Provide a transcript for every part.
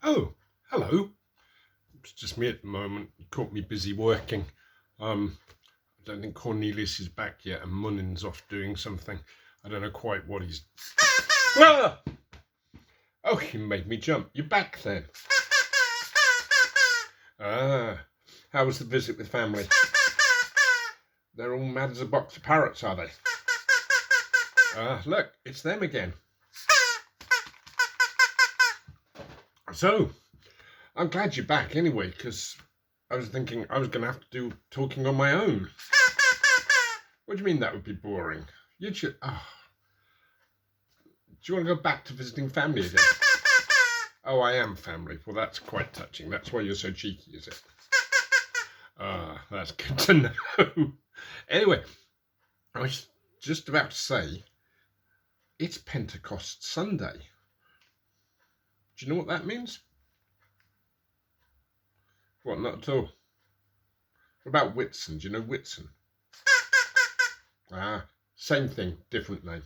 Oh, hello. It's just me at the moment. You caught me busy working. I don't think Cornelius is back yet, and Munin's off doing something. I don't know quite what he's. Ah! Oh, he made me jump. You're back then. Ah, how was the visit with family? They're all mad as a box of parrots, are they? Ah, look, it's them again. So, I'm glad you're back anyway, because I was thinking I was going to have to do talking on my own. What do you mean that would be boring? You should. Oh. Do you want to go back to visiting family again? Oh, I am family. Well, that's quite touching. That's why you're so cheeky, is it? Ah, that's good to know. Anyway, I was just about to say, it's Pentecost Sunday. Do you know what that means? What, not at all? What about Whitsun? Do you know Whitsun? Ah, same thing, different name.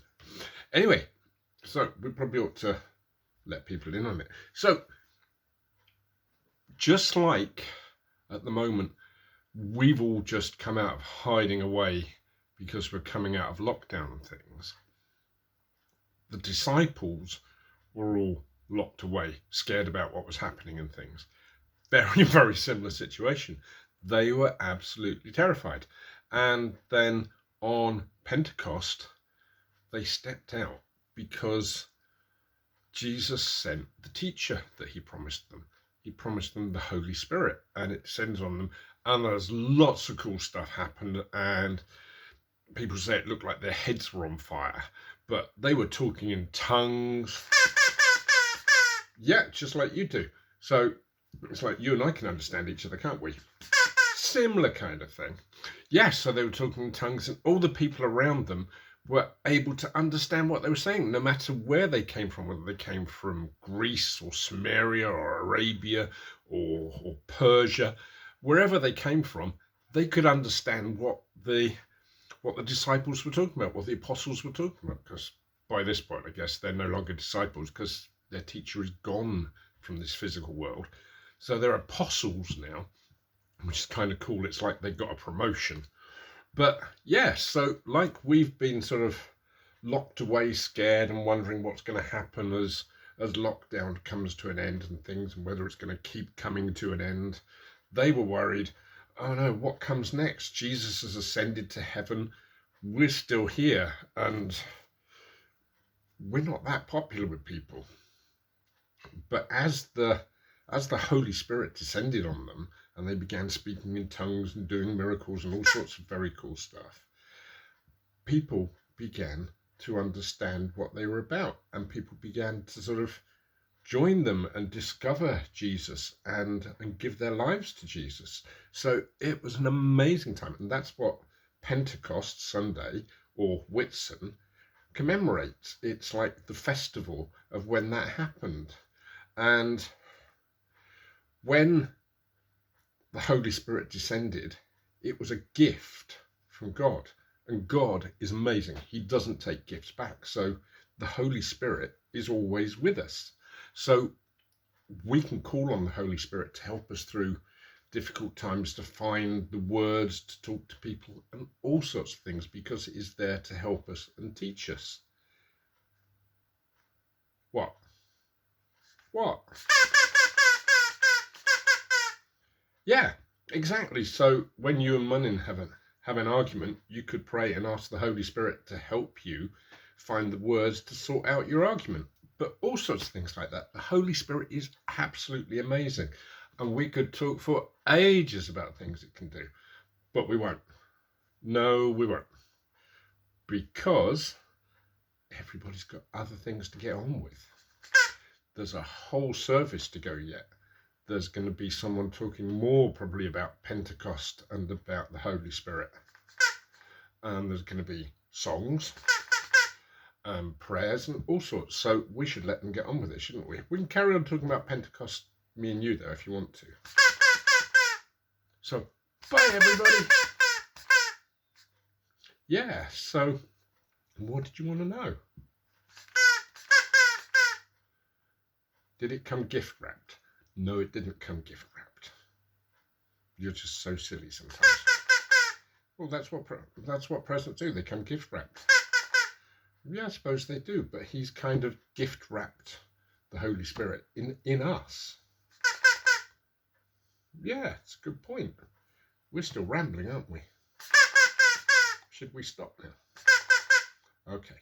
Anyway, so we probably ought to let people in on it. So, just like at the moment, we've all just come out of hiding away because we're coming out of lockdown and things. The disciples were all locked away, scared about what was happening and things. Very, very similar situation. They were absolutely terrified. And then on Pentecost, they stepped out because Jesus sent the teacher that he promised them. He promised them the Holy Spirit, and it descends on them. And there's lots of cool stuff happened, and people say it looked like their heads were on fire, but they were talking in tongues. Yeah, just like you do. So it's like you and I can understand each other, can't we? Similar kind of thing. Yeah, so they were talking in tongues, and all the people around them were able to understand what they were saying, no matter where they came from, whether they came from Greece or Samaria or Arabia or Persia, wherever they came from, they could understand what the disciples were talking about, what the apostles were talking about, because by this point, I guess they're no longer disciples because their teacher is gone from this physical world. So they're apostles now, which is kind of cool. It's like they got a promotion. But yeah, so like we've been sort of locked away, scared and wondering what's going to happen as lockdown comes to an end and things, and whether it's going to keep coming to an end. They were worried, oh no, what comes next? Jesus has ascended to heaven. We're still here, and we're not that popular with people. But as the Holy Spirit descended on them, and they began speaking in tongues and doing miracles and all sorts of very cool stuff, people began to understand what they were about, and people began to sort of join them and discover Jesus and give their lives to Jesus. So it was an amazing time, and that's what Pentecost Sunday, or Whitsun, commemorates. It's like the festival of when that happened. And when the Holy Spirit descended, it was a gift from God. And God is amazing. He doesn't take gifts back. So the Holy Spirit is always with us. So we can call on the Holy Spirit to help us through difficult times, to find the words, to talk to people, and all sorts of things, because it is there to help us and teach us. What? Yeah, exactly. So when you and Munin have an argument, you could pray and ask the Holy Spirit to help you find the words to sort out your argument. But all sorts of things like that. The Holy Spirit is absolutely amazing. And we could talk for ages about things it can do. But we won't. No, we won't. Because everybody's got other things to get on with. There's a whole service to go yet. There's going to be someone talking more probably about Pentecost and about the Holy Spirit. And there's going to be songs and prayers and all sorts. So we should let them get on with it, shouldn't we? We can carry on talking about Pentecost, me and you, though, if you want to. So, bye, everybody. Yeah, so what did you want to know? Did it come gift wrapped? No, it didn't come gift wrapped. You're just so silly sometimes. Well, that's what presents do. They come gift wrapped. Yeah, I suppose they do, but he's kind of gift wrapped the Holy Spirit in us. Yeah, it's a good point. We're still rambling, aren't we? Should we stop now? Okay.